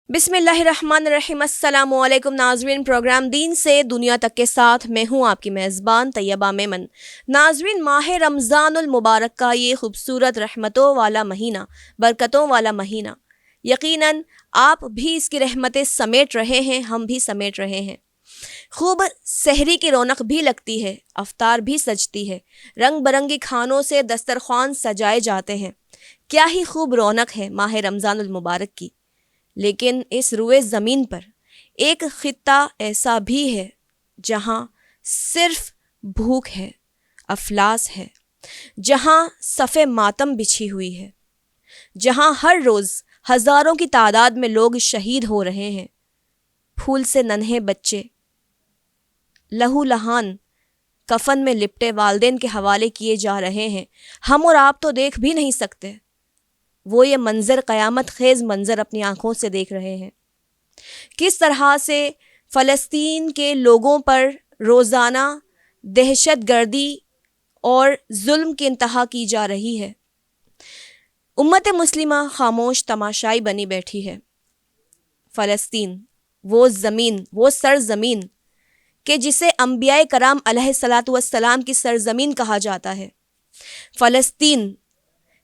بسم اللہ الرحمن الرحیم۔ السلام علیکم ناظرین، پروگرام دین سے دنیا تک کے ساتھ میں ہوں آپ کی میزبان طیبہ میمن۔ ناظرین، ماہ رمضان المبارک کا یہ خوبصورت رحمتوں والا مہینہ، برکتوں والا مہینہ، یقیناً آپ بھی اس کی رحمتیں سمیٹ رہے ہیں، ہم بھی سمیٹ رہے ہیں۔ خوب سحری کی رونق بھی لگتی ہے، افطار بھی سجتی ہے، رنگ برنگی کھانوں سے دسترخوان سجائے جاتے ہیں۔ کیا ہی خوب رونق ہے ماہ رمضان المبارک کی۔ لیکن اس روئے زمین پر ایک خطہ ایسا بھی ہے جہاں صرف بھوک ہے، افلاس ہے، جہاں صف ماتم بچھی ہوئی ہے، جہاں ہر روز ہزاروں کی تعداد میں لوگ شہید ہو رہے ہیں، پھول سے ننھے بچے لہو لہان کفن میں لپٹے والدین کے حوالے کیے جا رہے ہیں۔ ہم اور آپ تو دیکھ بھی نہیں سکتے، وہ یہ منظر، قیامت خیز منظر اپنی آنکھوں سے دیکھ رہے ہیں۔ کس طرح سے فلسطین کے لوگوں پر روزانہ دہشت گردی اور ظلم کی انتہا کی جا رہی ہے۔ امت مسلمہ خاموش تماشائی بنی بیٹھی ہے۔ فلسطین، وہ زمین، وہ سرزمین کہ جسے انبیاء کرام علیہ الصلاۃ والسلام کی سرزمین کہا جاتا ہے۔ فلسطین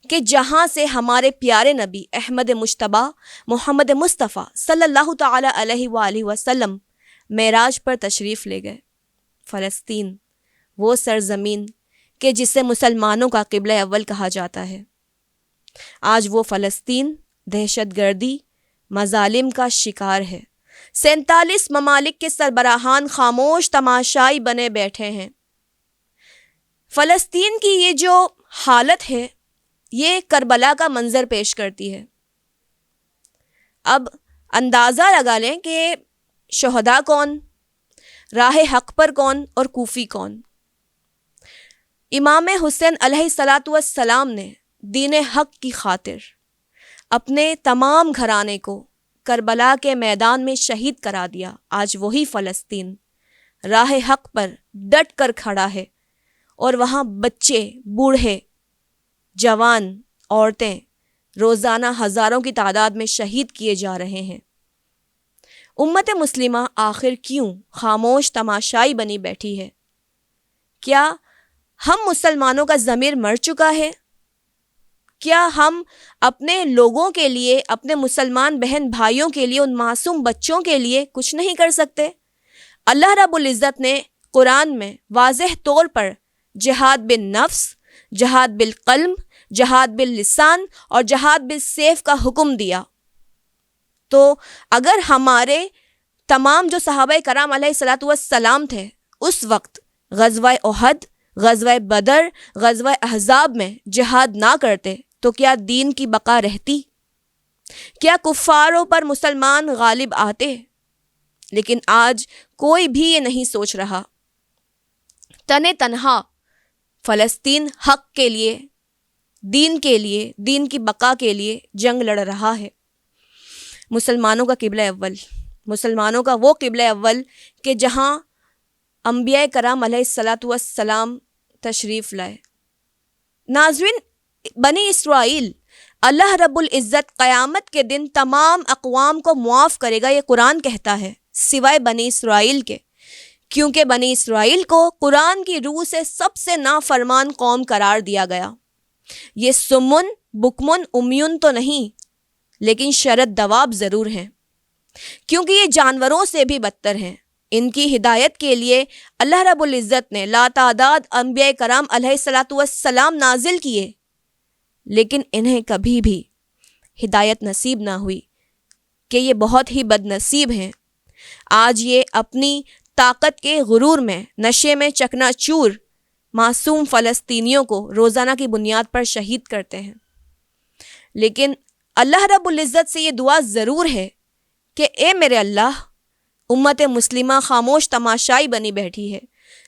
کہ جہاں سے ہمارے پیارے نبی احمد مجتبی محمد مصطفیٰ صلی اللہ تعالی علیہ وآلہ وسلم معراج پر تشریف لے گئے۔ فلسطین، وہ سرزمین کہ جسے مسلمانوں کا قبلہ اول کہا جاتا ہے۔ آج وہ فلسطین دہشت گردی، مظالم کا شکار ہے۔ 47 ممالک کے سربراہان خاموش تماشائی بنے بیٹھے ہیں۔ فلسطین کی یہ جو حالت ہے، یہ کربلا کا منظر پیش کرتی ہے۔ اب اندازہ لگا لیں کہ شہداء کون، راہ حق پر کون اور کوفی کون۔ امام حسین علیہ الصلاۃ والسلام نے دین حق کی خاطر اپنے تمام گھرانے کو کربلا کے میدان میں شہید کرا دیا۔ آج وہی فلسطین راہ حق پر ڈٹ کر کھڑا ہے، اور وہاں بچے، بوڑھے، جوان، عورتیں روزانہ ہزاروں کی تعداد میں شہید کیے جا رہے ہیں۔ امت مسلمہ آخر کیوں خاموش تماشائی بنی بیٹھی ہے؟ کیا ہم مسلمانوں کا ضمیر مر چکا ہے؟ کیا ہم اپنے لوگوں کے لیے، اپنے مسلمان بہن بھائیوں کے لیے، ان معصوم بچوں کے لیے کچھ نہیں کر سکتے؟ اللہ رب العزت نے قرآن میں واضح طور پر جہاد بالنفس، جہاد بالقلب، جہاد باللسان اور جہاد بالسیف کا حکم دیا۔ تو اگر ہمارے تمام جو صحابہ کرام علیہ الصلاۃ والسلام تھے اس وقت غزوہ احد، غزوہ بدر، غزوہ احزاب میں جہاد نہ کرتے تو کیا دین کی بقا رہتی؟ کیا کفاروں پر مسلمان غالب آتے؟ لیکن آج کوئی بھی یہ نہیں سوچ رہا۔ تنہا فلسطین حق کے لیے، دین کے لیے، دین کی بقا کے لیے جنگ لڑ رہا ہے۔ مسلمانوں کا قبلہ اول، مسلمانوں کا وہ قبلہ اول کہ جہاں انبیاء کرام علیہ الصلاۃ والسلام تشریف لائے۔ ناظرین، بنی اسرائیل، اللہ رب العزت قیامت کے دن تمام اقوام کو معاف کرے گا، یہ قرآن کہتا ہے، سوائے بنی اسرائیل کے، کیونکہ بنی اسرائیل کو قرآن کی روح سے سب سے نافرمان قوم قرار دیا گیا۔ یہ سمن، بکمن، امیون تو نہیں، لیکن شرد دواب ضرور ہیں، کیونکہ یہ جانوروں سے بھی بدتر ہیں۔ ان کی ہدایت کے لیے اللہ رب العزت نے لاتعداد انبیاء کرام علیہ الصلاۃ والسلام نازل کیے، لیکن انہیں کبھی بھی ہدایت نصیب نہ ہوئی کہ یہ بہت ہی بد نصیب ہیں۔ آج یہ اپنی طاقت کے غرور میں، نشے میں چکنا چور معصوم فلسطینیوں کو روزانہ کی بنیاد پر شہید کرتے ہیں۔ لیکن اللہ رب العزت سے یہ دعا ضرور ہے کہ اے میرے اللہ، امت مسلمہ خاموش تماشائی بنی بیٹھی ہے۔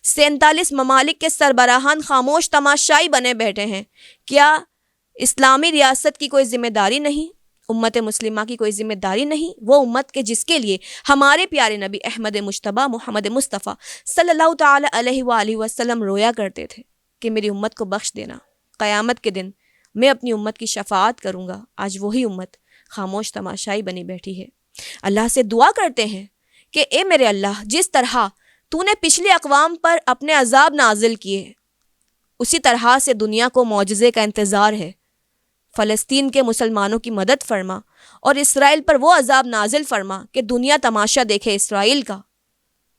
47 ممالک کے سربراہان خاموش تماشائی بنے بیٹھے ہیں۔ کیا اسلامی ریاست کی کوئی ذمہ داری نہیں؟ امت مسلمہ کی کوئی ذمہ داری نہیں؟ وہ امت کے جس کے لیے ہمارے پیارے نبی احمد مجتبی محمد مصطفیٰ صلی اللہ تعالی علیہ وآلہ وسلم رویا کرتے تھے کہ میری امت کو بخش دینا، قیامت کے دن میں اپنی امت کی شفاعت کروں گا۔ آج وہی امت خاموش تماشائی بنی بیٹھی ہے۔ اللہ سے دعا کرتے ہیں کہ اے میرے اللہ، جس طرح تو نے پچھلی اقوام پر اپنے عذاب نازل کیے، اسی طرح سے دنیا کو معجزے کا انتظار ہے۔ فلسطین کے مسلمانوں کی مدد فرما اور اسرائیل پر وہ عذاب نازل فرما کہ دنیا تماشا دیکھے اسرائیل کا۔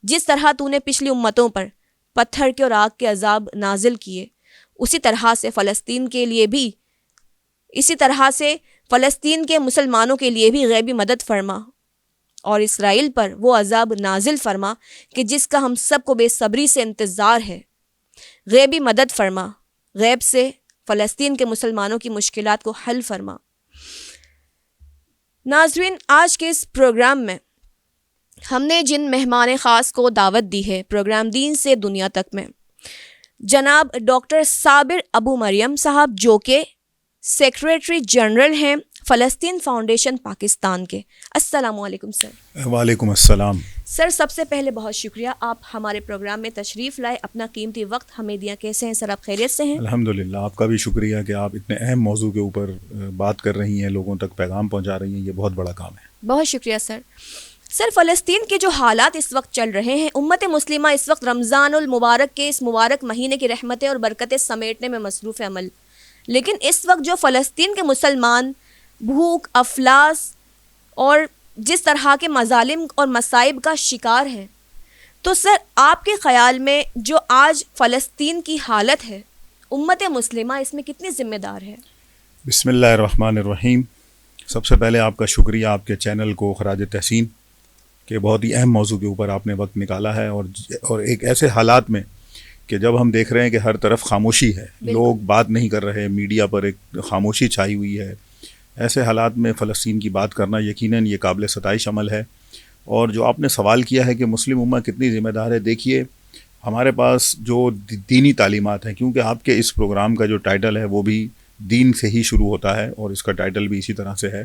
جس طرح تو نے پچھلی امتوں پر پتھر کے اور آگ کے عذاب نازل کیے، اسی طرح سے فلسطین کے لیے بھی، اسی طرح سے فلسطین کے مسلمانوں کے لیے بھی غیبی مدد فرما اور اسرائیل پر وہ عذاب نازل فرما کہ جس کا ہم سب کو بے صبری سے انتظار ہے۔ غیبی مدد فرما، غیب سے فلسطین کے مسلمانوں کی مشکلات کو حل فرما۔ ناظرین، آج کے اس پروگرام میں ہم نے جن مہمان خاص کو دعوت دی ہے پروگرام دین سے دنیا تک میں، جناب ڈاکٹر صابر ابو مریم صاحب، جو کہ سیکریٹری جنرل ہیں فلسطین فاؤنڈیشن پاکستان کے۔ السلام علیکم سر۔ وعلیکم السلام۔ سر، سب سے پہلے بہت شکریہ، آپ ہمارے پروگرام میں تشریف لائے، اپنا قیمتی وقت ہمیں دیا۔ کیسے ہیں سر؟ آپ خیریت سے ہیں؟ الحمدللہ، آپ کا بھی شکریہ کہ آپ اتنے اہم موضوع کے اوپر بات کر رہی ہیں، لوگوں تک پیغام پہنچا رہی ہیں، یہ بہت بڑا کام ہے۔ بہت شکریہ سر۔ سر، فلسطین کے جو حالات اس وقت چل رہے ہیں، امت مسلمہ اس وقت رمضان المبارک کے اس مبارک مہینے کی رحمتیں اور برکتیں سمیٹنے میں مصروف عمل، لیکن اس وقت جو فلسطین کے مسلمان بھوک، افلاس اور جس طرح کے مظالم اور مصائب کا شکار ہیں، تو سر آپ کے خیال میں جو آج فلسطین کی حالت ہے، امت مسلمہ اس میں کتنی ذمہ دار ہے؟ بسم اللہ الرحمن الرحیم۔ سب سے پہلے آپ کا شکریہ، آپ کے چینل کو خراج تحسین کہ بہت ہی اہم موضوع کے اوپر آپ نے وقت نکالا ہے، اور ایک ایسے حالات میں کہ جب ہم دیکھ رہے ہیں کہ ہر طرف خاموشی ہے، لوگ بات نہیں کر رہے، میڈیا پر ایک خاموشی چھائی ہوئی ہے، ایسے حالات میں فلسطین کی بات کرنا یقیناً یہ قابل ستائش عمل ہے۔ اور جو آپ نے سوال کیا ہے کہ مسلم امت کتنی ذمہ دار ہے، دیکھیے ہمارے پاس جو دینی تعلیمات ہیں، کیونکہ آپ کے اس پروگرام کا جو ٹائٹل ہے وہ بھی دین سے ہی شروع ہوتا ہے اور اس کا ٹائٹل بھی اسی طرح سے ہے،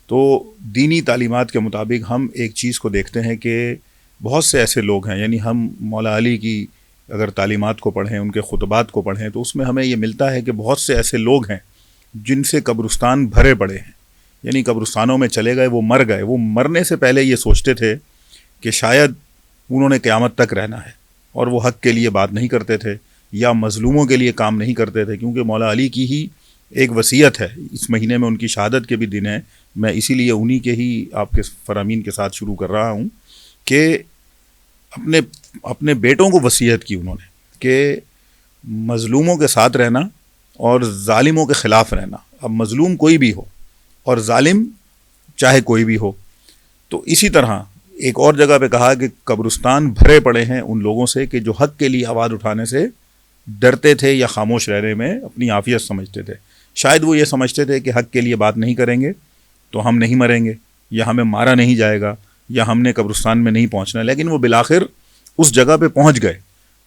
تو دینی تعلیمات کے مطابق ہم ایک چیز کو دیکھتے ہیں کہ بہت سے ایسے لوگ ہیں، یعنی ہم مولا علی کی اگر تعلیمات کو پڑھیں، ان کے خطبات کو پڑھیں، تو اس میں ہمیں یہ ملتا ہے کہ بہت سے ایسے لوگ ہیں جن سے قبرستان بھرے پڑے ہیں، یعنی قبرستانوں میں چلے گئے، وہ مر گئے، وہ مرنے سے پہلے یہ سوچتے تھے کہ شاید انہوں نے قیامت تک رہنا ہے، اور وہ حق کے لیے بات نہیں کرتے تھے یا مظلوموں کے لیے کام نہیں کرتے تھے، کیونکہ مولا علی کی ہی ایک وصیت ہے۔ اس مہینے میں ان کی شہادت کے بھی دن ہیں، میں اسی لیے انہی کے ہی آپ کے فرامین کے ساتھ شروع کر رہا ہوں کہ اپنے بیٹوں کو وصیت کی انہوں نے کہ مظلوموں کے ساتھ رہنا اور ظالموں کے خلاف رہنا۔ اب مظلوم کوئی بھی ہو اور ظالم چاہے کوئی بھی ہو، تو اسی طرح ایک اور جگہ پہ کہا کہ قبرستان بھرے پڑے ہیں ان لوگوں سے کہ جو حق کے لیے آواز اٹھانے سے ڈرتے تھے یا خاموش رہنے میں اپنی عافیت سمجھتے تھے۔ شاید وہ یہ سمجھتے تھے کہ حق کے لیے بات نہیں کریں گے تو ہم نہیں مریں گے، یا ہمیں مارا نہیں جائے گا، یا ہم نے قبرستان میں نہیں پہنچنا، لیکن وہ بالآخر اس جگہ پہ پہنچ گئے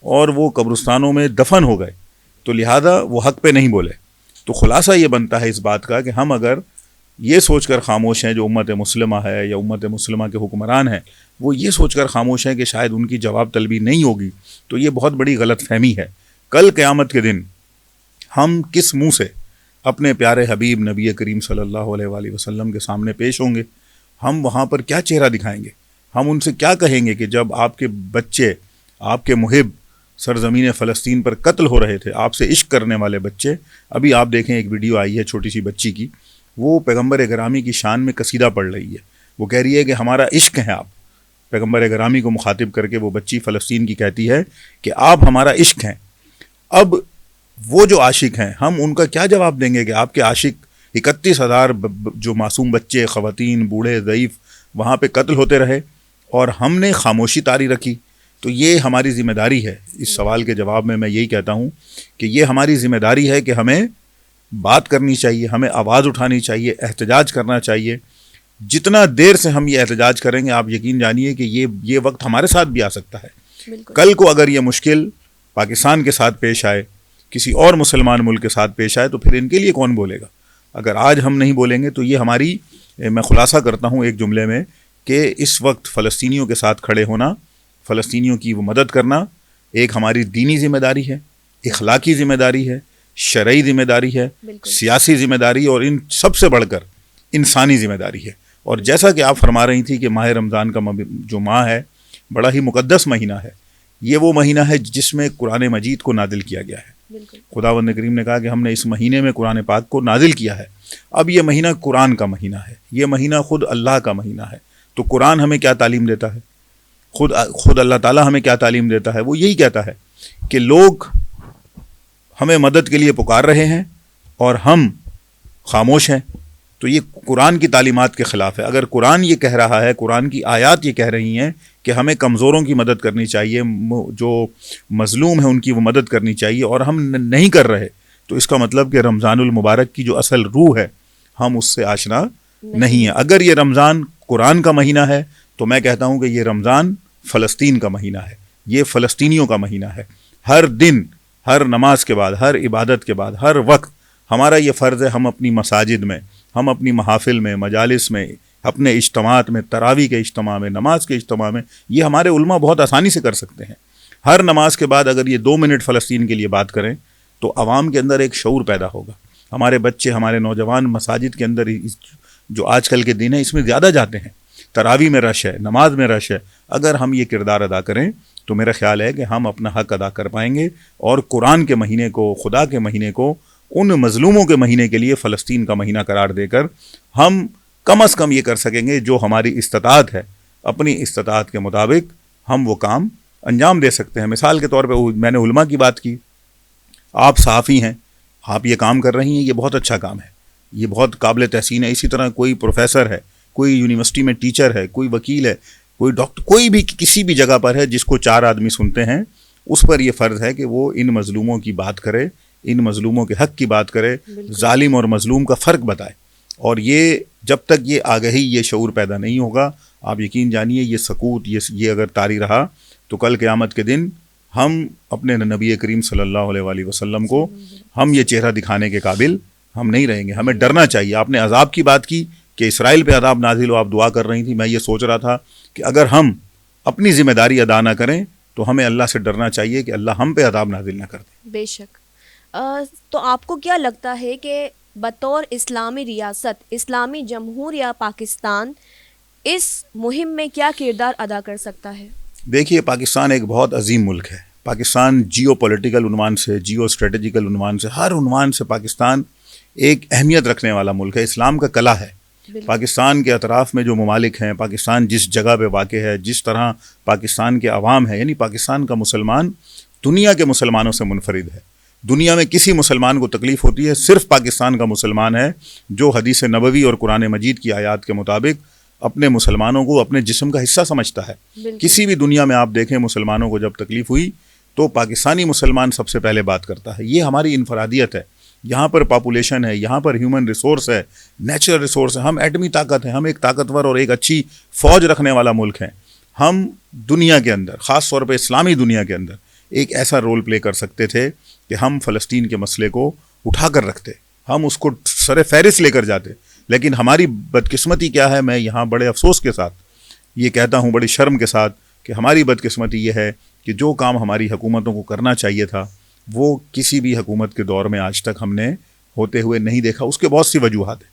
اور وہ قبرستانوں میں دفن ہو گئے، تو لہذا وہ حق پہ نہیں بولے۔ تو خلاصہ یہ بنتا ہے اس بات کا کہ ہم اگر یہ سوچ کر خاموش ہیں، جو امت مسلمہ ہے یا امت مسلمہ کے حکمران ہیں، وہ یہ سوچ کر خاموش ہیں کہ شاید ان کی جواب طلبی نہیں ہوگی، تو یہ بہت بڑی غلط فہمی ہے۔ کل قیامت کے دن ہم کس منہ سے اپنے پیارے حبیب نبی کریم صلی اللہ علیہ وآلہ وسلم کے سامنے پیش ہوں گے؟ ہم وہاں پر کیا چہرہ دکھائیں گے؟ ہم ان سے کیا کہیں گے کہ جب آپ کے بچے، آپ کے محب سرزمین فلسطین پر قتل ہو رہے تھے، آپ سے عشق کرنے والے بچے، ابھی آپ دیکھیں ایک ویڈیو آئی ہے چھوٹی سی بچی کی، وہ پیغمبر گرامی کی شان میں قصیدہ پڑھ رہی ہے، وہ کہہ رہی ہے کہ ہمارا عشق ہے آپ۔ پیغمبر گرامی کو مخاطب کر کے وہ بچی فلسطین کی کہتی ہے کہ آپ ہمارا عشق ہیں۔ اب وہ جو عاشق ہیں، ہم ان کا کیا جواب دیں گے کہ آپ کے عاشق 31,000 جو معصوم بچے، خواتین، بوڑھے، ضعیف وہاں پہ قتل ہوتے رہے اور ہم نے خاموشی طاری رکھی؟ تو یہ ہماری ذمہ داری ہے۔ اس سوال کے جواب میں یہی کہتا ہوں کہ یہ ہماری ذمہ داری ہے کہ ہمیں بات کرنی چاہیے، ہمیں آواز اٹھانی چاہیے، احتجاج کرنا چاہیے۔ جتنا دیر سے ہم یہ احتجاج کریں گے، آپ یقین جانیے کہ یہ وقت ہمارے ساتھ بھی آ سکتا ہے۔ کل کو اگر یہ مشکل پاکستان کے ساتھ پیش آئے، کسی اور مسلمان ملک کے ساتھ پیش آئے، تو پھر ان کے لیے کون بولے گا؟ اگر آج ہم نہیں بولیں گے تو یہ ہماری، میں خلاصہ کرتا ہوں ایک جملے میں، کہ اس وقت فلسطینیوں کے ساتھ کھڑے ہونا، فلسطینیوں کی وہ مدد کرنا ایک ہماری دینی ذمہ داری ہے، اخلاقی ذمہ داری ہے، شرعی ذمہ داری ہے، سیاسی ذمہ داری، اور ان سب سے بڑھ کر انسانی ذمہ داری ہے۔ اور جیسا کہ آپ فرما رہی تھی کہ ماہ رمضان کا جو ماہ ہے بڑا ہی مقدس مہینہ ہے، یہ وہ مہینہ ہے جس میں قرآن مجید کو نازل کیا گیا ہے. خداوند کریم نے کہا کہ ہم نے اس مہینے میں قرآن پاک کو نازل کیا ہے. اب یہ مہینہ قرآن کا مہینہ ہے، یہ مہینہ خود اللہ کا مہینہ ہے. تو قرآن ہمیں کیا تعلیم دیتا ہے؟ خود اللہ تعالیٰ ہمیں کیا تعلیم دیتا ہے؟ وہ یہی کہتا ہے کہ لوگ ہمیں مدد کے لیے پکار رہے ہیں اور ہم خاموش ہیں. تو یہ قرآن کی تعلیمات کے خلاف ہے. اگر قرآن یہ کہہ رہا ہے، قرآن کی آیات یہ کہہ رہی ہیں کہ ہمیں کمزوروں کی مدد کرنی چاہیے، جو مظلوم ہیں ان کی وہ مدد کرنی چاہیے، اور ہم نہیں کر رہے، تو اس کا مطلب کہ رمضان المبارک کی جو اصل روح ہے ہم اس سے آشنا نہیں ہیں. اگر یہ رمضان قرآن کا مہینہ ہے تو میں کہتا ہوں کہ یہ رمضان فلسطین کا مہینہ ہے، یہ فلسطینیوں کا مہینہ ہے. ہر دن، ہر نماز کے بعد، ہر عبادت کے بعد، ہر وقت ہمارا یہ فرض ہے، ہم اپنی مساجد میں، ہم اپنی محافل میں، مجالس میں، اپنے اجتماعات میں، تراویح کے اجتماع میں، نماز کے اجتماع میں، یہ ہمارے علماء بہت آسانی سے کر سکتے ہیں. ہر نماز کے بعد اگر یہ 2 منٹ فلسطین کے لیے بات کریں تو عوام کے اندر ایک شعور پیدا ہوگا. ہمارے بچے، ہمارے نوجوان مساجد کے اندر جو آج کل کے دن ہے اس میں زیادہ جاتے ہیں، تراویح میں رش ہے، نماز میں رش ہے. اگر ہم یہ کردار ادا کریں تو میرا خیال ہے کہ ہم اپنا حق ادا کر پائیں گے، اور قرآن کے مہینے کو، خدا کے مہینے کو ان مظلوموں کے مہینے کے لیے فلسطین کا مہینہ قرار دے کر ہم کم از کم یہ کر سکیں گے جو ہماری استطاعت ہے، اپنی استطاعت کے مطابق ہم وہ کام انجام دے سکتے ہیں. مثال کے طور پہ میں نے علماء کی بات کی، آپ صحافی ہیں، آپ یہ کام کر رہی ہیں، یہ بہت اچھا کام ہے، یہ بہت قابل تحسین ہے. اسی طرح کوئی پروفیسر ہے، کوئی یونیورسٹی میں ٹیچر ہے، کوئی وکیل ہے، کوئی ڈاکٹر، کوئی بھی کسی بھی جگہ پر ہے جس کو 4 آدمی سنتے ہیں، اس پر یہ فرض ہے کہ وہ ان مظلوموں کی بات کرے، ان مظلوموں کے حق کی بات کرے، ظالم اور مظلوم کا فرق بتائے. اور یہ جب تک یہ آگہی، یہ شعور پیدا نہیں ہوگا، آپ یقین جانیے یہ سکوت، یہ اگر طاری رہا تو کل قیامت کے دن ہم اپنے نبی کریم صلی اللہ علیہ وآلہ وسلم کو ہم یہ چہرہ دکھانے کے قابل ہم نہیں رہیں گے. ہمیں ڈرنا چاہیے. آپ نے عذاب کی بات کی کہ اسرائیل پہ عذاب نازل ہو، آپ دعا کر رہی تھی. میں یہ سوچ رہا تھا کہ اگر ہم اپنی ذمہ داری ادا نہ کریں تو ہمیں اللہ سے ڈرنا چاہیے کہ اللہ ہم پہ عذاب نازل نہ کر دے. بے شک. تو آپ کو کیا لگتا ہے کہ بطور اسلامی ریاست، اسلامی جمہوریہ پاکستان اس مہم میں کیا کردار ادا کر سکتا ہے؟ دیکھیے، پاکستان ایک بہت عظیم ملک ہے. پاکستان جیو پولیٹیکل عنوان سے، جیو اسٹریٹجیکل عنوان سے، ہر عنوان سے پاکستان ایک اہمیت رکھنے والا ملک ہے. اسلام کا قلعہ ہے. پاکستان کے اطراف میں جو ممالک ہیں، پاکستان جس جگہ پہ واقع ہے، جس طرح پاکستان کے عوام ہے، یعنی پاکستان کا مسلمان دنیا کے مسلمانوں سے منفرد ہے. دنیا میں کسی مسلمان کو تکلیف ہوتی ہے، صرف پاکستان کا مسلمان ہے جو حدیث نبوی اور قرآن مجید کی آیات کے مطابق اپنے مسلمانوں کو اپنے جسم کا حصہ سمجھتا ہے. کسی بھی دنیا میں آپ دیکھیں مسلمانوں کو جب تکلیف ہوئی تو پاکستانی مسلمان سب سے پہلے بات کرتا ہے. یہ ہماری انفرادیت ہے. یہاں پر پاپولیشن ہے، یہاں پر ہیومن ریسورس ہے، نیچرل ریسورس ہے، ہم ایٹمی طاقت ہیں، ہم ایک طاقتور اور ایک اچھی فوج رکھنے والا ملک ہیں. ہم دنیا کے اندر، خاص طور پہ اسلامی دنیا کے اندر ایک ایسا رول پلے کر سکتے تھے کہ ہم فلسطین کے مسئلے کو اٹھا کر رکھتے، ہم اس کو سر فہرست لے کر جاتے. لیکن ہماری بدقسمتی کیا ہے، میں یہاں بڑے افسوس کے ساتھ یہ کہتا ہوں، بڑی شرم کے ساتھ، کہ ہماری بدقسمتی یہ ہے کہ جو کام ہماری حکومتوں کو کرنا چاہیے تھا وہ کسی بھی حکومت کے دور میں آج تک ہم نے ہوتے ہوئے نہیں دیکھا. اس کے بہت سی وجوہات ہیں.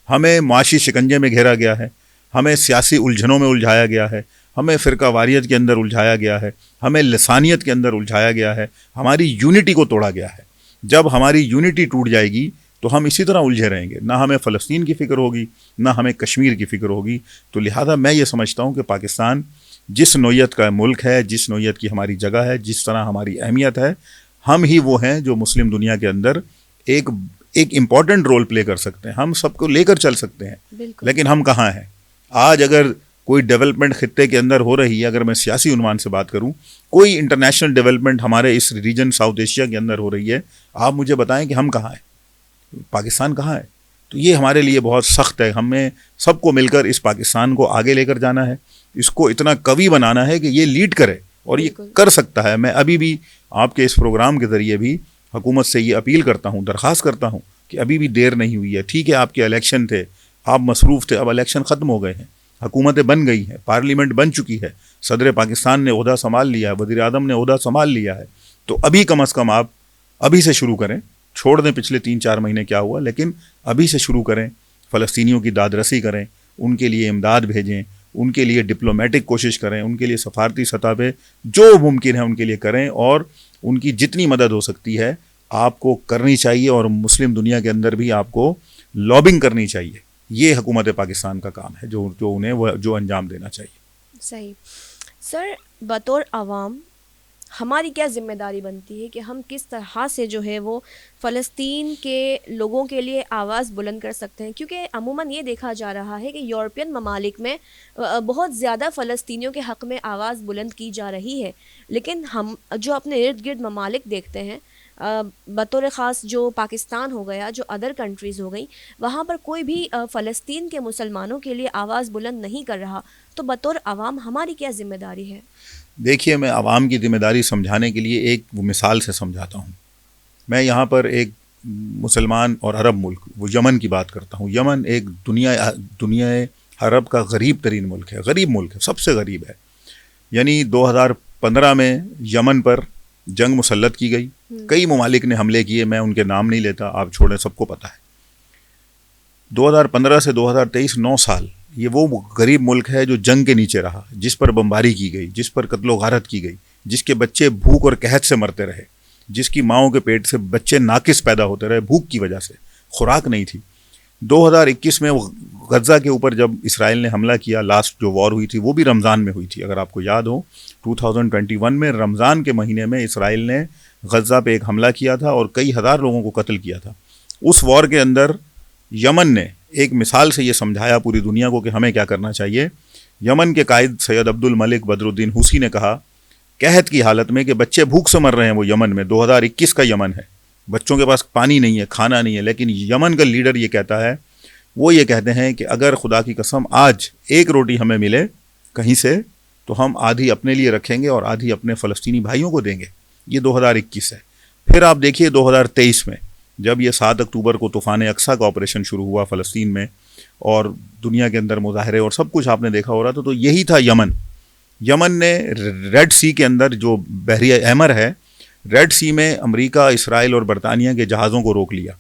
ہمیں معاشی شکنجے میں گھیرا گیا ہے، ہمیں سیاسی الجھنوں میں الجھایا گیا ہے، ہمیں فرقہ واریت کے اندر الجھایا گیا ہے، ہمیں لسانیت کے اندر الجھایا گیا ہے، ہماری یونٹی کو توڑا گیا ہے. جب ہماری یونٹی ٹوٹ جائے گی تو ہم اسی طرح الجھے رہیں گے. نہ ہمیں فلسطین کی فکر ہوگی، نہ ہمیں کشمیر کی فکر ہوگی. تو لہٰذا میں یہ سمجھتا ہوں کہ پاکستان جس نوعیت کا ملک ہے، جس نوعیت کی ہماری جگہ ہے، جس طرح ہماری اہمیت ہے، ہم ہی وہ ہیں جو مسلم دنیا کے اندر ایک امپورٹنٹ رول پلے کر سکتے ہیں. ہم سب کو لے کر چل سکتے ہیں. لیکن ہم کہاں ہیں آج؟ اگر کوئی ڈیولپمنٹ خطے کے اندر ہو رہی ہے، اگر میں سیاسی عنوان سے بات کروں، کوئی انٹرنیشنل ڈیولپمنٹ ہمارے اس ریجن ساؤتھ ایشیا کے اندر ہو رہی ہے، آپ مجھے بتائیں کہ ہم کہاں ہیں، پاکستان کہاں ہے؟ تو یہ ہمارے لیے بہت سخت ہے. ہمیں سب کو مل کر اس پاکستان کو آگے لے کر جانا ہے، اس کو اتنا قوی بنانا ہے کہ یہ لیڈ کرے، اور یہ کر سکتا ہے. میں ابھی بھی آپ کے اس پروگرام کے ذریعے بھی حکومت سے یہ اپیل کرتا ہوں، درخواست کرتا ہوں کہ ابھی بھی دیر نہیں ہوئی ہے. ٹھیک ہے، آپ کے الیکشن تھے، آپ مصروف تھے، اب الیکشن ختم ہو گئے ہیں، حکومتیں بن گئی ہیں، پارلیمنٹ بن چکی ہے، صدر پاکستان نے عہدہ سنبھال لیا ہے، وزیر اعظم نے عہدہ سنبھال لیا ہے. تو ابھی کم از کم آپ ابھی سے شروع کریں. چھوڑ دیں پچھلے 3-4 مہینے کیا ہوا، لیکن ابھی سے شروع کریں. فلسطینیوں کی داد رسی کریں، ان کے لیے امداد بھیجیں, ان کے لیے ڈپلومیٹک کوشش کریں, ان کے لیے سفارتی سطح پہ جو ممکن ہے ان کے لیے کریں, اور ان کی جتنی مدد ہو سکتی ہے آپ کو کرنی چاہیے, اور مسلم دنیا کے اندر بھی آپ کو لابنگ کرنی چاہیے. یہ حکومت پاکستان کا کام ہے جو انہیں جو انجام دینا چاہیے. صحیح. سر, بطور عوام ہماری کیا ذمہ داری بنتی ہے کہ ہم کس طرح سے جو ہے وہ فلسطین کے لوگوں کے لیے آواز بلند کر سکتے ہیں؟ کیونکہ عموماً یہ دیکھا جا رہا ہے کہ یورپین ممالک میں بہت زیادہ فلسطینیوں کے حق میں آواز بلند کی جا رہی ہے, لیکن ہم جو اپنے ارد گرد ممالک دیکھتے ہیں, بطور خاص جو پاکستان ہو گیا, جو ادر کنٹریز ہو گئیں, وہاں پر کوئی بھی فلسطین کے مسلمانوں کے لیے آواز بلند نہیں کر رہا. تو بطور عوام ہماری کیا ذمہ داری ہے؟ دیکھیے, میں عوام کی ذمہ داری سمجھانے کے لیے ایک مثال سے سمجھاتا ہوں. میں یہاں پر ایک مسلمان اور عرب ملک وہ یمن کی بات کرتا ہوں. یمن ایک دنیا عرب کا غریب ترین ملک ہے, غریب ملک ہے, سب سے غریب ہے. یعنی 2015 میں یمن پر جنگ مسلط کی گئی, کئی ممالک نے حملے کیے, میں ان کے نام نہیں لیتا, آپ چھوڑیں, سب کو پتہ ہے. 2015 سے 2023 9 سال یہ وہ غریب ملک ہے جو جنگ کے نیچے رہا, جس پر بمباری کی گئی, جس پر قتل و غارت کی گئی, جس کے بچے بھوک اور قحط سے مرتے رہے, جس کی ماؤں کے پیٹ سے بچے ناقص پیدا ہوتے رہے بھوک کی وجہ سے, خوراک نہیں تھی. 2021 میں غزہ کے اوپر جب اسرائیل نے حملہ کیا, لاسٹ جو وار ہوئی تھی وہ بھی رمضان میں ہوئی تھی, اگر آپ کو یاد ہو 2021 میں رمضان کے مہینے میں اسرائیل نے غزہ پہ ایک حملہ کیا تھا اور کئی ہزار لوگوں کو قتل کیا تھا. اس وار کے اندر یمن نے ایک مثال سے یہ سمجھایا پوری دنیا کو کہ ہمیں کیا کرنا چاہیے. یمن کے قائد سید عبد الملک بدر الدین حوثی نے کہا, قحط کی حالت میں کہ بچے بھوک سے مر رہے ہیں, وہ یمن میں 2021 کا یمن ہے, بچوں کے پاس پانی نہیں ہے, کھانا نہیں ہے, لیکن یمن کا لیڈر یہ کہتا ہے, وہ یہ کہتے ہیں کہ اگر خدا کی قسم آج ایک روٹی ہمیں ملے کہیں سے تو ہم آدھی اپنے لیے رکھیں گے اور آدھی اپنے فلسطینی بھائیوں کو دیں گے. یہ 2021 ہے. پھر آپ دیکھیے 2023 میں جب یہ 7 اکتوبر کو طوفان اقصیٰ کا آپریشن شروع ہوا فلسطین میں, اور دنیا کے اندر مظاہرے اور سب کچھ آپ نے دیکھا ہو رہا تھا, تو یہی تھا یمن. یمن نے ریڈ سی کے اندر جو بحریہ احمر ہے, ریڈ سی میں امریکہ, اسرائیل اور برطانیہ کے جہازوں کو روک لیا,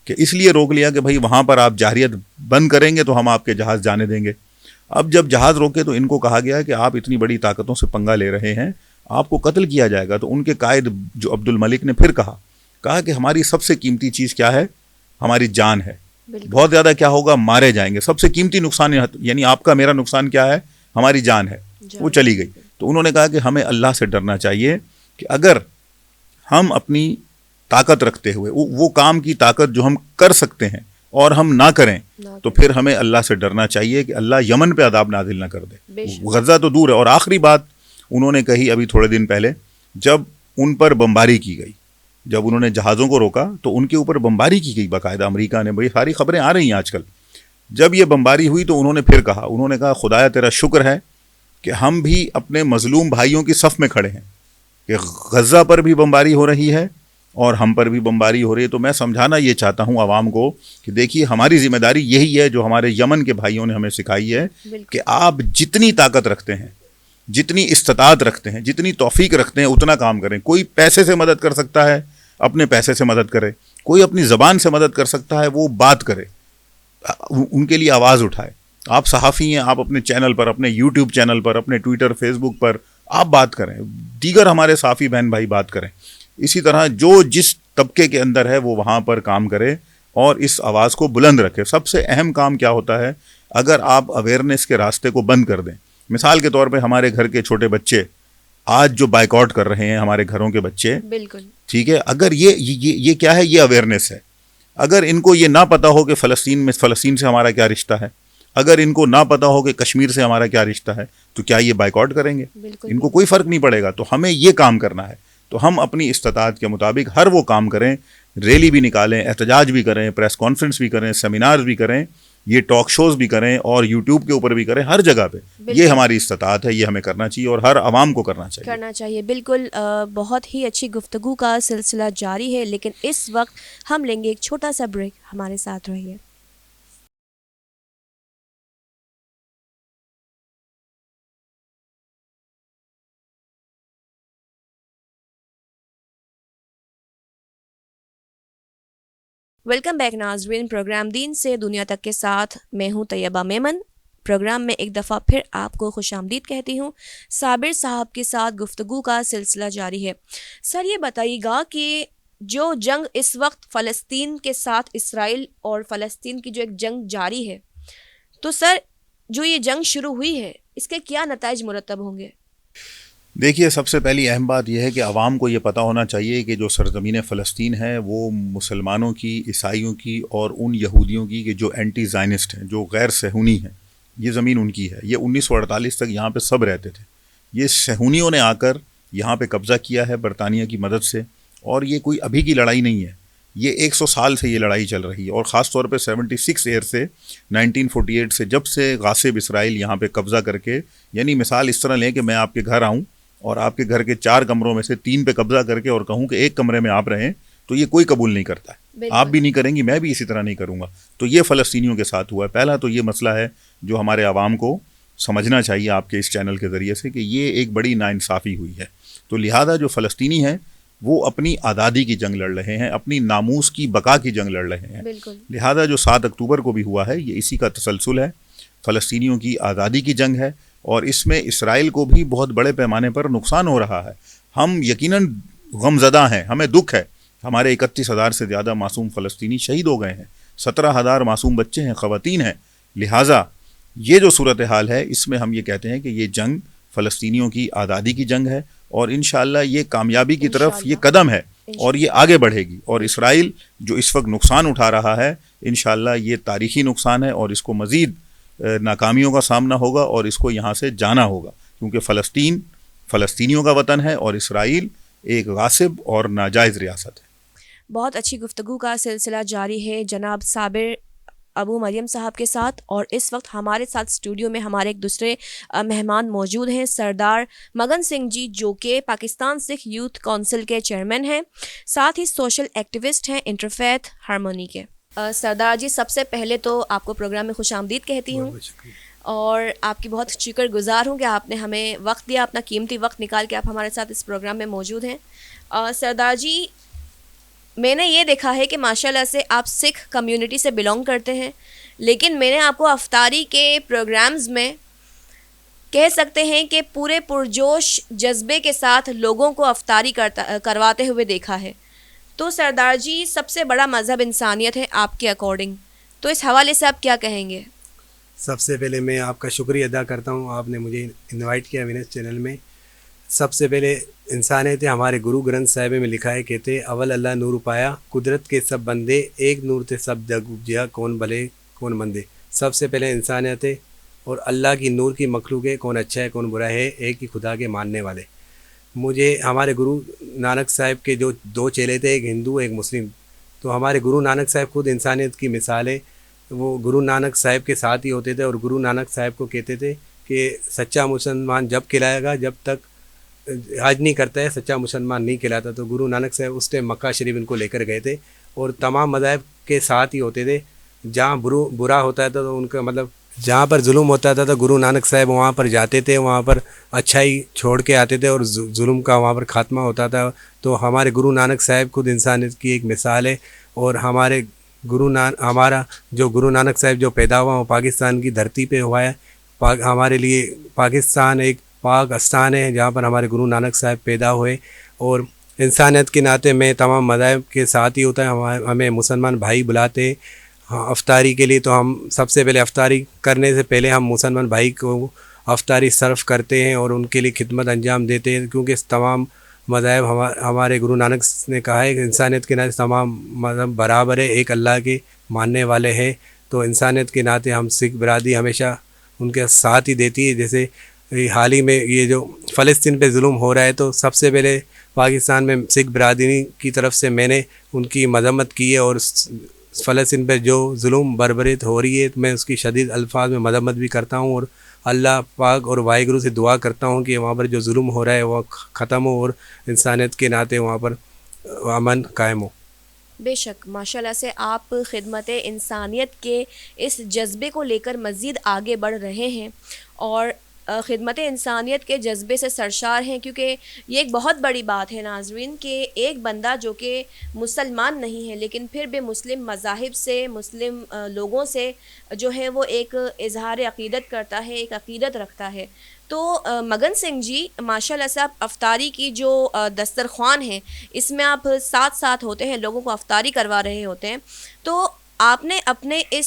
کہ اس لیے روک لیا کہ بھائی وہاں پر آپ جارحیت بند کریں گے تو ہم آپ کے جہاز جانے دیں گے. اب جب جہاز روکے تو ان کو کہا گیا کہ آپ اتنی بڑی طاقتوں سے پنگا لے رہے ہیں, آپ کو قتل کیا جائے گا. تو ان کے قائد جو عبد الملک نے پھر کہا کہ ہماری سب سے قیمتی چیز کیا ہے, ہماری جان ہے. بہت زیادہ کیا ہوگا, مارے جائیں گے. سب سے قیمتی نقصان یعنی آپ کا میرا نقصان کیا ہے, ہماری جان ہے. وہ چلی گئی. تو انہوں نے کہا کہ ہمیں اللہ سے ڈرنا چاہیے کہ اگر ہم اپنی طاقت رکھتے ہوئے وہ کام کی طاقت جو ہم کر سکتے ہیں اور ہم نہ کریں, تو پھر ہمیں اللہ سے ڈرنا چاہیے کہ اللہ یمن پہ عذاب نازل نہ کر دے. غزہ تو دور ہے. اور آخری بات انہوں نے کہی ابھی تھوڑے دن پہلے, جب ان پر بمباری کی گئی, جب انہوں نے جہازوں کو روکا تو ان کے اوپر بمباری کی گئی باقاعدہ, امریکہ نے, بڑی ساری خبریں آ رہی ہیں آج کل. جب یہ بمباری ہوئی تو انہوں نے پھر کہا, انہوں نے کہا خدایا تیرا شکر ہے کہ ہم بھی اپنے مظلوم بھائیوں کی صف میں کھڑے ہیں, کہ غزہ پر بھی بمباری ہو رہی ہے اور ہم پر بھی بمباری ہو رہی ہے. تو میں سمجھانا یہ چاہتا ہوں عوام کو کہ دیکھیے ہماری ذمہ داری یہی ہے جو ہمارے یمن کے بھائیوں نے ہمیں سکھائی ہے, کہ آپ جتنی طاقت رکھتے ہیں, جتنی استطاعت رکھتے ہیں, جتنی توفیق رکھتے ہیں, اتنا کام کریں. کوئی پیسے سے مدد کر سکتا ہے, اپنے پیسے سے مدد کرے. کوئی اپنی زبان سے مدد کر سکتا ہے, وہ بات کرے, ان کے لیے آواز اٹھائے. آپ صحافی ہیں, آپ اپنے چینل پر, اپنے یوٹیوب چینل پر, اپنے ٹویٹر فیس بک پر آپ بات کریں, دیگر ہمارے صحافی بہن بھائی بات کریں. اسی طرح جو جس طبقے کے اندر ہے وہ وہاں پر کام کرے اور اس آواز کو بلند رکھے. سب سے اہم کام کیا ہوتا ہے, اگر آپ اویئرنیس کے راستے کو بند کر دیں. مثال کے طور پہ ہمارے گھر کے چھوٹے بچے آج جو بائیکاٹ کر رہے ہیں, ہمارے گھروں کے بچے, بالکل ٹھیک ہے, اگر یہ کیا ہے, یہ اویئرنیس ہے. اگر ان کو یہ نہ پتا ہو کہ فلسطین سے ہمارا کیا رشتہ ہے, اگر ان کو نہ پتا ہو کہ کشمیر سے ہمارا کیا رشتہ ہے, تو کیا یہ بائیکاٹ کریں گے؟ ان کو کوئی فرق نہیں پڑے گا. تو ہمیں یہ کام کرنا ہے. تو ہم اپنی استطاعت کے مطابق ہر وہ کام کریں, ریلی بھی نکالیں, احتجاج بھی کریں, پریس کانفرنس بھی کریں, سیمینار بھی کریں, یہ ٹاک شوز بھی کریں, اور یوٹیوب کے اوپر بھی کریں, ہر جگہ پہ. یہ ہماری استطاعت ہے, یہ ہمیں کرنا چاہیے اور ہر عوام کو کرنا چاہیے. بالکل. بہت ہی اچھی گفتگو کا سلسلہ جاری ہے, لیکن اس وقت ہم لیں گے ایک چھوٹا سا بریک. ہمارے ساتھ رہیے. ویلکم بیک ناظرین. پروگرام دین سے دنیا تک کے ساتھ میں ہوں طیبہ میمن. پروگرام میں ایک دفعہ پھر آپ کو خوش آمدید کہتی ہوں. صابر صاحب کے ساتھ گفتگو کا سلسلہ جاری ہے. سر یہ بتائیے گا کہ جو جنگ اس وقت فلسطین کے ساتھ اسرائیل اور فلسطین کی جو ایک جنگ جاری ہے، تو سر جو یہ جنگ شروع ہوئی ہے اس کے کیا نتائج مرتب ہوں گے؟ دیکھیے، سب سے پہلی اہم بات یہ ہے کہ عوام کو یہ پتہ ہونا چاہیے کہ جو سرزمین فلسطین ہے وہ مسلمانوں کی، عیسائیوں کی اور ان یہودیوں کی کہ جو اینٹی زائنسٹ ہیں، جو غیر صہیونی ہیں، یہ زمین ان کی ہے. یہ 1948 تک یہاں پہ سب رہتے تھے. یہ صہیونیوں نے آ کر یہاں پہ قبضہ کیا ہے برطانیہ کی مدد سے، اور یہ کوئی ابھی کی لڑائی نہیں ہے. یہ 100 سال سے یہ لڑائی چل رہی ہے، اور خاص طور پہ 76 ایئر سے 1948 سے جب سے غاصب اسرائیل یہاں پہ قبضہ کر کے، یعنی مثال اس طرح لیں کہ میں آپ کے گھر آؤں اور آپ کے گھر کے 4 کمروں میں سے 3 پہ قبضہ کر کے اور کہوں کہ ایک کمرے میں آپ رہیں، تو یہ کوئی قبول نہیں کرتا ہے. آپ بھی نہیں کریں گی، میں بھی اسی طرح نہیں کروں گا. تو یہ فلسطینیوں کے ساتھ ہوا ہے. پہلا تو یہ مسئلہ ہے جو ہمارے عوام کو سمجھنا چاہیے آپ کے اس چینل کے ذریعے سے، کہ یہ ایک بڑی ناانصافی ہوئی ہے. تو لہٰذا جو فلسطینی ہیں وہ اپنی آزادی کی جنگ لڑ رہے ہیں، اپنی ناموس کی بقا کی جنگ لڑ رہے ہیں. لہٰذا جو 7 اکتوبر کو بھی ہوا ہے یہ اسی کا تسلسل ہے. فلسطینیوں کی آزادی کی جنگ ہے، اور اس میں اسرائیل کو بھی بہت بڑے پیمانے پر نقصان ہو رہا ہے. ہم یقیناً غم زدہ ہیں، ہمیں دکھ ہے. ہمارے 31,000 سے زیادہ معصوم فلسطینی شہید ہو گئے ہیں، 17,000 معصوم بچے ہیں، خواتین ہیں. لہٰذا یہ جو صورتحال ہے اس میں ہم یہ کہتے ہیں کہ یہ جنگ فلسطینیوں کی آزادی کی جنگ ہے، اور انشاءاللہ یہ کامیابی کی طرف یہ قدم ہے اور یہ آگے بڑھے گی. اور اسرائیل جو اس وقت نقصان اٹھا رہا ہے، انشاءاللہ یہ تاریخی نقصان ہے اور اس کو مزید ناکامیوں کا سامنا ہوگا اور اس کو یہاں سے جانا ہوگا، کیونکہ فلسطین فلسطینیوں کا وطن ہے اور اسرائیل ایک غاصب اور ناجائز ریاست ہے. بہت اچھی گفتگو کا سلسلہ جاری ہے جناب صابر ابو مریم صاحب کے ساتھ، اور اس وقت ہمارے ساتھ اسٹوڈیو میں ہمارے ایک دوسرے مہمان موجود ہیں، سردار مگن سنگھ جی، جو کہ پاکستان سکھ یوتھ کونسل کے چیئرمین ہیں، ساتھ ہی سوشل ایکٹیوسٹ ہیں انٹرفیتھ ہارمونی کے. سردار جی، سب سے پہلے تو آپ کو پروگرام میں خوش آمدید کہتی ہوں، اور آپ کی بہت شکر گزار ہوں کہ آپ نے ہمیں وقت دیا، اپنا قیمتی وقت نکال کے آپ ہمارے ساتھ اس پروگرام میں موجود ہیں. سردار جی، میں نے یہ دیکھا ہے کہ ماشاءاللہ سے آپ سکھ کمیونٹی سے بلونگ کرتے ہیں، لیکن میں نے آپ کو افطاری کے پروگرامز میں کہہ سکتے ہیں کہ پورے پرجوش جذبے کے ساتھ لوگوں کو افطاری کرواتے ہوئے دیکھا ہے. تو سردار جی، سب سے بڑا مذہب انسانیت ہے آپ کے اکارڈنگ، تو اس حوالے سے آپ کیا کہیں گے؟ سب سے پہلے میں آپ کا شکریہ ادا کرتا ہوں، آپ نے مجھے انوائٹ کیا وینس چینل میں. سب سے پہلے انسانیت ہمارے گرو گرنتھ صاحب میں لکھا ہے، کہتے اول اللہ نور پایا، قدرت کے سب بندے، ایک نور تے سب جگ اپجیا، کون بھلے کون مندے. سب سے پہلے انسانیت ہے اور اللہ کی نور کی مخلوق ہے، کون اچھا ہے کون برا ہے، ایک ہی خدا کے ماننے والے. مجھے ہمارے گرو نانک صاحب کے جو 2 چیلے تھے، ایک ہندو ایک مسلم، تو ہمارے گرو نانک صاحب خود انسانیت کی مثال ہے. وہ گرو نانک صاحب کے ساتھ ہی ہوتے تھے، اور گرو نانک صاحب کو کہتے تھے کہ سچا مسلمان جب کھلائے گا جب تک حج نہیں کرتا ہے سچا مسلمان نہیں کہلاتا. تو گرو نانک صاحب اس ٹائم مکہ شریف ان کو لے کر گئے تھے، اور تمام مذاہب کے ساتھ ہی ہوتے تھے. جہاں برا ہوتا تھا تو ان کا مطلب جہاں پر ظلم ہوتا تھا تو گرو نانک صاحب وہاں پر جاتے تھے، وہاں پر اچھائی چھوڑ کے آتے تھے اور ظلم کا وہاں پر خاتمہ ہوتا تھا. تو ہمارے گرو نانک صاحب خود انسانیت کی ایک مثال ہے. اور ہمارا جو گرو نانک صاحب جو پیدا ہوا وہ پاکستان کی دھرتی پہ ہوا ہے. ہمارے لیے پاکستان ایک پاک استان ہے جہاں پر ہمارے گرو نانک صاحب پیدا ہوئے. اور انسانیت کے ناطے میں تمام مذاہب کے ساتھ ہی ہوتا ہے. ہمیں مسلمان بھائی بلاتے افطاری کے لیے، تو ہم سب سے پہلے افطاری کرنے سے پہلے ہم مسلمان بھائی کو افطاری سرو کرتے ہیں اور ان کے لیے خدمت انجام دیتے ہیں، کیونکہ تمام مذاہب ہمارے گرو نانک نے کہا ہے کہ انسانیت کے ناطے تمام مذہب برابر ہے، ایک اللہ کے ماننے والے ہیں. تو انسانیت کے ناطے ہم سکھ برادری ہمیشہ ان کے ساتھ ہی دیتی ہے. جیسے حال ہی میں یہ جو فلسطین پہ ظلم ہو رہا ہے، تو سب سے پہلے پاکستان میں سکھ برادری کی طرف سے میں نے ان کی مذمت کی ہے، اور فلسطین پہ جو ظلم بربریت ہو رہی ہے میں اس کی شدید الفاظ میں مذمت بھی کرتا ہوں، اور اللہ پاک اور واحگرو سے دعا کرتا ہوں کہ وہاں پر جو ظلم ہو رہا ہے وہ ختم ہو اور انسانیت کے ناطے وہاں پر امن قائم ہو. بے شک، ماشاءاللہ سے آپ خدمت انسانیت کے اس جذبے کو لے کر مزید آگے بڑھ رہے ہیں، اور خدمت انسانیت کے جذبے سے سرشار ہیں، کیونکہ یہ ایک بہت بڑی بات ہے ناظرین کہ ایک بندہ جو کہ مسلمان نہیں ہے لیکن پھر بھی مسلم مذاہب سے، مسلم لوگوں سے جو ہے وہ ایک اظہار عقیدت کرتا ہے، ایک عقیدت رکھتا ہے. تو مگن سنگھ جی، ماشاء اللہ سے آپ افطاری کی جو دسترخوان ہے اس میں آپ ساتھ ساتھ ہوتے ہیں، لوگوں کو افطاری کروا رہے ہوتے ہیں. تو آپ نے اپنے اس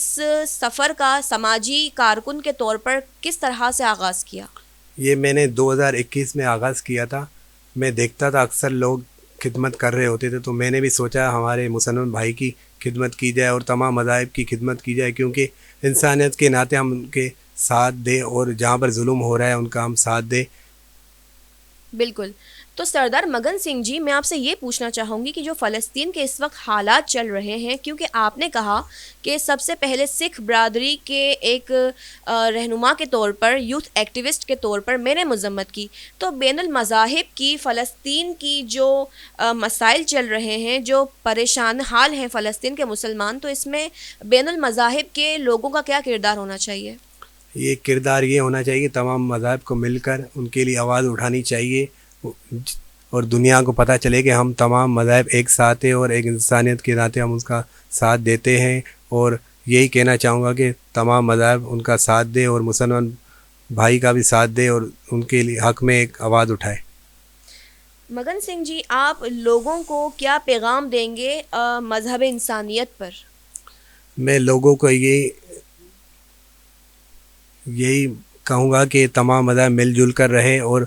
سفر کا سماجی کارکن کے طور پر کس طرح سے آغاز کیا؟ یہ میں نے 2021 میں آغاز کیا تھا. میں دیکھتا تھا اکثر لوگ خدمت کر رہے ہوتے تھے، تو میں نے بھی سوچا ہمارے مسلمان بھائی کی خدمت کی جائے اور تمام مذاہب کی خدمت کی جائے، کیونکہ انسانیت کے ناطے ہم ان کے ساتھ دیں اور جہاں پر ظلم ہو رہا ہے ان کا ہم ساتھ دیں. بالکل. تو سردار مگن سنگھ جی، میں آپ سے یہ پوچھنا چاہوں گی کہ جو فلسطین کے اس وقت حالات چل رہے ہیں، کیونکہ آپ نے کہا کہ سب سے پہلے سکھ برادری کے ایک رہنما کے طور پر، یوتھ ایکٹیوسٹ کے طور پر میں نے مذمت کی، تو بین المذاہب کی فلسطین کی جو مسائل چل رہے ہیں، جو پریشان حال ہیں فلسطین کے مسلمان، تو اس میں بین المذاہب کے لوگوں کا کیا کردار ہونا چاہیے؟ یہ کردار یہ ہونا چاہیے کہ تمام مذاہب کو مل کر ان کے لیے آواز اٹھانی چاہیے اور دنیا کو پتہ چلے کہ ہم تمام مذاہب ایک ساتھ ہیں اور ایک انسانیت کے ناطے ہم اس کا ساتھ دیتے ہیں. اور یہی کہنا چاہوں گا کہ تمام مذاہب ان کا ساتھ دے اور مسلمان بھائی کا بھی ساتھ دے اور ان کے لیے حق میں ایک آواز اٹھائے. مگن سنگھ جی، آپ لوگوں کو کیا پیغام دیں گے مذہب انسانیت پر؟ میں لوگوں کو یہی کہوں گا کہ تمام مذاہب مل جل کر رہے اور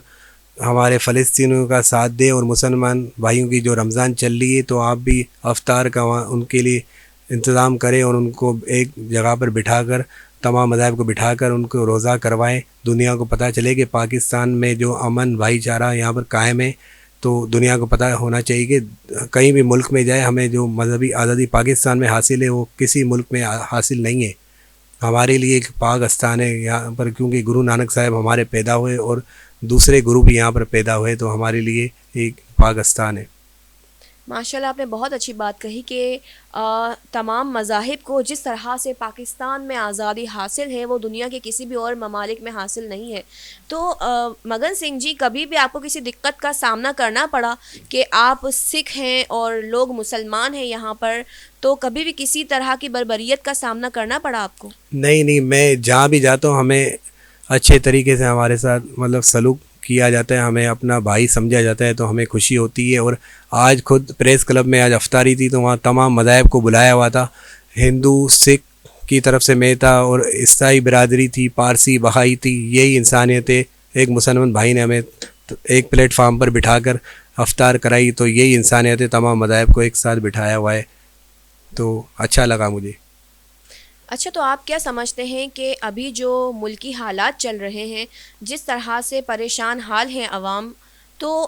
ہمارے فلسطینیوں کا ساتھ دے، اور مسلمان بھائیوں کی جو رمضان چل رہی ہے تو آپ بھی افطار کا ان کے لیے انتظام کریں اور ان کو ایک جگہ پر بٹھا کر، تمام مذاہب کو بٹھا کر ان کو روزہ کروائیں. دنیا کو پتہ چلے کہ پاکستان میں جو امن بھائی چارہ یہاں پر قائم ہے، تو دنیا کو پتہ ہونا چاہیے کہ کہیں بھی ملک میں جائے ہمیں جو مذہبی آزادی پاکستان میں حاصل ہے وہ کسی ملک میں حاصل نہیں ہے. ہمارے لیے ایک پاک استان ہے یہاں پر، کیونکہ گرو نانک صاحب ہمارے پیدا ہوئے اور دوسرے گرو بھی یہاں پر پیدا ہوئے، تو ہمارے لیے ایک پاک استان ہے. ماشاءاللہ آپ نے بہت اچھی بات کہی کہ تمام مذاہب کو جس طرح سے پاکستان میں آزادی حاصل ہے وہ دنیا کے کسی بھی اور ممالک میں حاصل نہیں ہے. تو مگن سنگھ جی، کبھی بھی آپ کو کسی دقت کا سامنا کرنا پڑا کہ آپ سکھ ہیں اور لوگ مسلمان ہیں یہاں پر، تو کبھی بھی کسی طرح کی بربریت کا سامنا کرنا پڑا آپ کو؟ نہیں، میں جہاں بھی جاتا ہوں ہمیں اچھے طریقے سے ہمارے ساتھ سلوک کیا جاتا ہے، ہمیں اپنا بھائی سمجھا جاتا ہے، تو ہمیں خوشی ہوتی ہے. اور آج خود پریس کلب میں آج افطاری تھی تو وہاں تمام مذاہب کو بلایا ہوا تھا. ہندو، سکھ کی طرف سے میں تھا اور عیسائی برادری تھی، پارسی، بہائی تھی. یہی انسانیت ہے. ایک مسلمان بھائی نے ہمیں ایک پلیٹ فارم پر بٹھا کر افطار کرائی، تو یہی انسانیت ہے. تمام مذاہب کو ایک ساتھ بٹھایا ہوا ہے، تو اچھا لگا مجھے. اچھا، تو آپ کیا سمجھتے ہیں کہ ابھی جو ملکی حالات چل رہے ہیں، جس طرح سے پریشان حال ہیں عوام، تو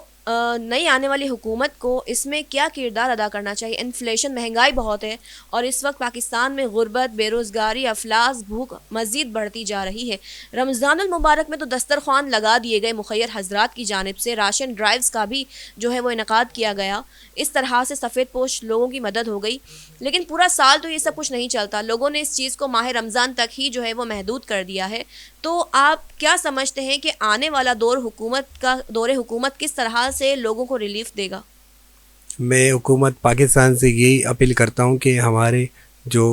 نئی آنے والی حکومت کو اس میں کیا کردار ادا کرنا چاہیے؟ انفلیشن، مہنگائی بہت ہے اور اس وقت پاکستان میں غربت، بے روزگاری، افلاس، بھوک مزید بڑھتی جا رہی ہے. رمضان المبارک میں تو دسترخوان لگا دیے گئے مخیر حضرات کی جانب سے، راشن ڈرائیوز کا بھی جو ہے وہ انعقاد کیا گیا. اس طرح سے سفید پوش لوگوں کی مدد ہو گئی. لیکن پورا سال تو یہ سب کچھ نہیں چلتا، لوگوں نے اس چیز کو ماہ رمضان تک ہی جو ہے وہ محدود کر دیا ہے. تو آپ کیا سمجھتے ہیں کہ آنے والا دور حکومت کس طرح سے لوگوں کو ریلیف دے گا؟ میں حکومت پاکستان سے یہی اپیل کرتا ہوں کہ ہمارے جو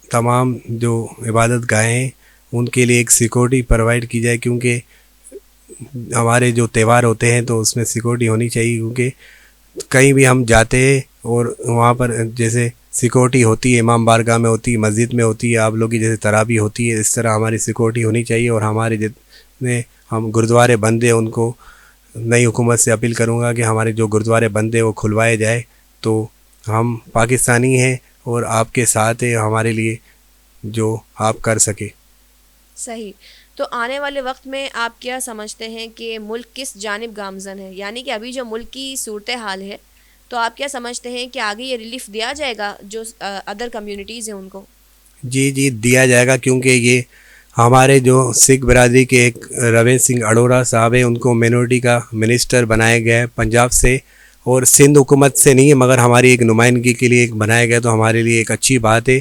تمام جو عبادت گاہیں ہیں ان کے لیے ایک سیکورٹی پرووائڈ کی جائے، کیونکہ ہمارے جو تہوار ہوتے ہیں تو اس میں سیکورٹی ہونی چاہیے. کیونکہ کہیں بھی ہم جاتے ہیں اور وہاں پر جیسے سیکورٹی ہوتی ہے، امام بارگاہ میں ہوتی ہے، مسجد میں ہوتی ہے، آپ لوگ کی جیسے تراویح ہوتی ہے، اس طرح ہماری سیکورٹی ہونی چاہیے. اور ہمارے جتنے ہم گرودوارے بند ہیں ان کو نئی حکومت سے اپیل کروں گا کہ ہمارے جو گرودوارے بند ہیں وہ کھلوائے جائے. تو ہم پاکستانی ہیں اور آپ کے ساتھ ہیں، ہمارے لیے جو آپ کر سکے. صحیح. تو آنے والے وقت میں آپ کیا سمجھتے ہیں کہ ملک کس جانب گامزن ہے؟ یعنی کہ ابھی جو ملک کی صورتحال ہے، تو آپ کیا سمجھتے ہیں کہ آگے یہ ریلیف دیا جائے گا جو ادر کمیونٹیز ہیں ان کو؟ جی دیا جائے گا، کیونکہ یہ ہمارے جو سکھ برادری کے ایک روین سنگھ اروڑا صاحب ہیں، ان کو مینورٹی کا منسٹر بنایا گیا ہے پنجاب سے، اور سندھ حکومت سے نہیں ہے مگر ہماری ایک نمائندگی کے لیے ایک بنایا گیا، تو ہمارے لیے ایک اچھی بات ہے.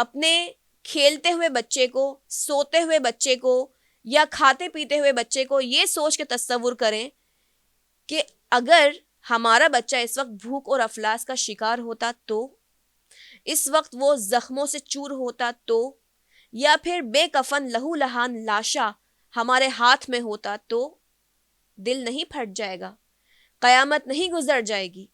اپنے کھیلتے ہوئے بچے کو، سوتے ہوئے بچے کو یا کھاتے پیتے ہوئے بچے کو یہ سوچ کے تصور کریں کہ اگر ہمارا بچہ اس وقت بھوک اور افلاس کا شکار ہوتا تو، اس وقت وہ زخموں سے چور ہوتا تو، یا پھر بے کفن لہو لہان لاشا ہمارے ہاتھ میں ہوتا تو، دل نہیں پھٹ جائے گا؟ قیامت نہیں گزر جائے گی؟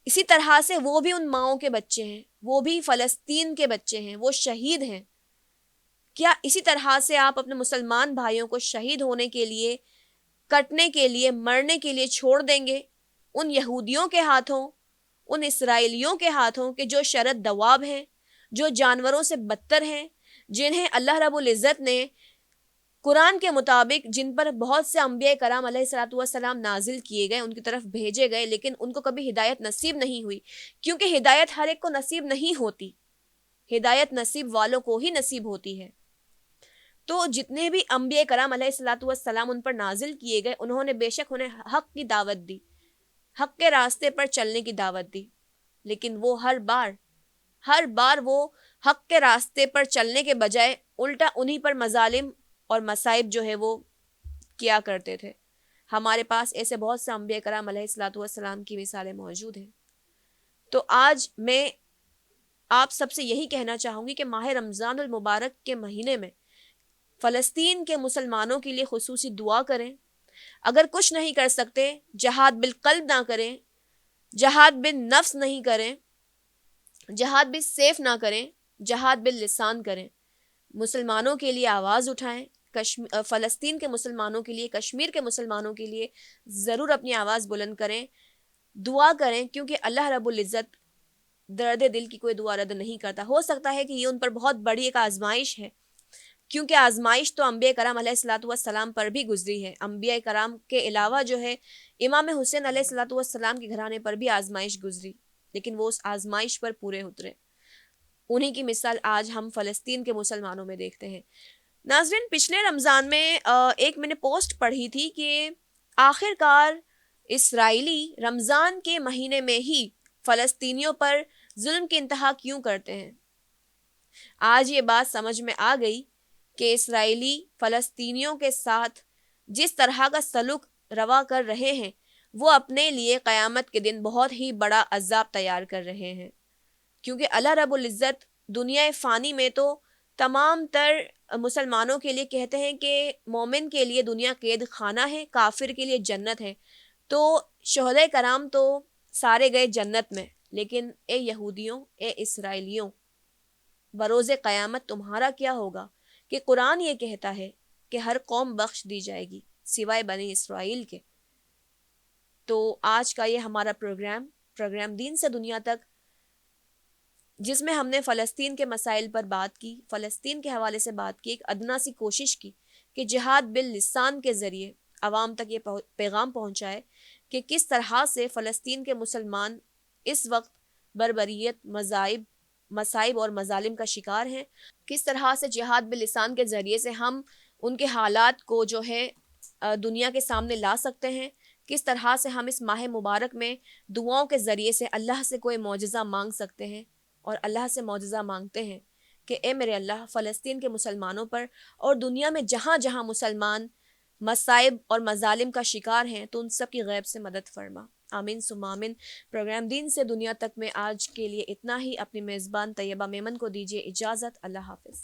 اسی طرح سے وہ بھی ان ماؤں کے بچے ہیں، وہ بھی فلسطین کے بچے ہیں، وہ شہید ہیں۔ کیا اسی طرح سے آپ اپنے مسلمان بھائیوں کو شہید ہونے کے لیے، کٹنے کے لیے، مرنے کے لیے چھوڑ دیں گے ان یہودیوں کے ہاتھوں، ان اسرائیلیوں کے ہاتھوں کہ جو شرد دواب ہیں، جو جانوروں سے بدتر ہیں، جنہیں اللہ رب العزت نے قرآن کے مطابق، جن پر بہت سے انبیاء کرام علیہ الصلوۃ والسلام نازل کیے گئے، ان کی طرف بھیجے گئے، لیکن ان کو کبھی ہدایت نصیب نہیں ہوئی، کیونکہ ہدایت ہر ایک کو نصیب نہیں ہوتی، ہدایت نصیب والوں کو ہی نصیب ہوتی ہے۔ تو جتنے بھی انبیاء کرام علیہ الصلوۃ والسلام ان پر نازل کیے گئے، انہوں نے بے شک انہیں حق کی دعوت دی، حق کے راستے پر چلنے کی دعوت دی، لیکن وہ ہر بار وہ حق کے راستے پر چلنے کے بجائے الٹا انہی پر مظالم اور مصائب جو ہے وہ کیا کرتے تھے۔ ہمارے پاس ایسے بہت سے انبیاء کرام علیہ الصلوۃ والسلام کی مثالیں موجود ہیں۔ تو آج میں آپ سب سے یہی کہنا چاہوں گی کہ ماہ رمضان المبارک کے مہینے میں فلسطین کے مسلمانوں کے لیے خصوصی دعا کریں۔ اگر کچھ نہیں کر سکتے، جہاد بالقلب نہ کریں، جہاد بالنفس نہیں کریں، جہاد بالسیف نہ کریں، جہاد باللسان کریں۔ مسلمانوں کے لیے آواز اٹھائیں، فلسطین کے مسلمانوں کے لیے، کشمیر کے مسلمانوں کے لیے ضرور اپنی آواز بلند کریں، دعا کریں، کیونکہ اللہ رب العزت درد دل کی کوئی دعا رد نہیں کرتا۔ ہو سکتا ہے کہ یہ ان پر بہت بڑی ایک آزمائش ہے، کیونکہ آزمائش تو انبیاء کرام علیہ الصلوۃ والسلام پر بھی گزری ہے۔ انبیاء کرام کے علاوہ جو ہے امام حسین علیہ الصلوۃ والسلام کے گھرانے پر بھی آزمائش گزری، لیکن وہ اس آزمائش پر پورے اترے۔ انہی کی مثال آج ہم فلسطین کے مسلمانوں میں دیکھتے ہیں۔ ناظرین، پچھلے رمضان میں ایک میں نے پوسٹ پڑھی تھی کہ آخر کار اسرائیلی رمضان کے مہینے میں ہی فلسطینیوں پر ظلم کی انتہا کیوں کرتے ہیں؟ آج یہ بات سمجھ میں آ گئی کہ اسرائیلی فلسطینیوں کے ساتھ جس طرح کا سلوک روا کر رہے ہیں، وہ اپنے لیے قیامت کے دن بہت ہی بڑا عذاب تیار کر رہے ہیں، کیونکہ اللہ رب العزت دنیا فانی میں تو تمام تر مسلمانوں کے لیے کہتے ہیں کہ مومن کے لیے دنیا قید خانہ ہے، کافر کے لیے جنت ہے۔ تو شہداء کرام تو سارے گئے جنت میں، لیکن اے یہودیوں، اے اسرائیلیوں، بروز قیامت تمہارا کیا ہوگا؟ کہ قرآن یہ کہتا ہے کہ ہر قوم بخش دی جائے گی سوائے بنی اسرائیل کے۔ تو آج کا یہ ہمارا پروگرام دین سے دنیا تک، جس میں ہم نے فلسطین کے مسائل پر بات کی، فلسطین کے حوالے سے بات کی، ایک ادنا سی کوشش کی کہ جہاد باللسان کے ذریعے عوام تک یہ پیغام پہنچائے کہ کس طرح سے فلسطین کے مسلمان اس وقت بربریت، مصائب اور مظالم کا شکار ہیں، کس طرح سے جہاد باللسان کے ذریعے سے ہم ان کے حالات کو جو ہے دنیا کے سامنے لا سکتے ہیں، کس طرح سے ہم اس ماہ مبارک میں دعاؤں کے ذریعے سے اللہ سے کوئی معجزہ مانگ سکتے ہیں، اور اللہ سے معجزہ مانگتے ہیں کہ اے میرے اللہ، فلسطین کے مسلمانوں پر اور دنیا میں جہاں جہاں مسلمان مصائب اور مظالم کا شکار ہیں، تو ان سب کی غیب سے مدد فرما۔ آمین ثم آمین۔ پروگرام دین سے دنیا تک میں آج کے لیے اتنا ہی۔ اپنی میزبان طیبہ میمن کو دیجیے اجازت۔ اللہ حافظ۔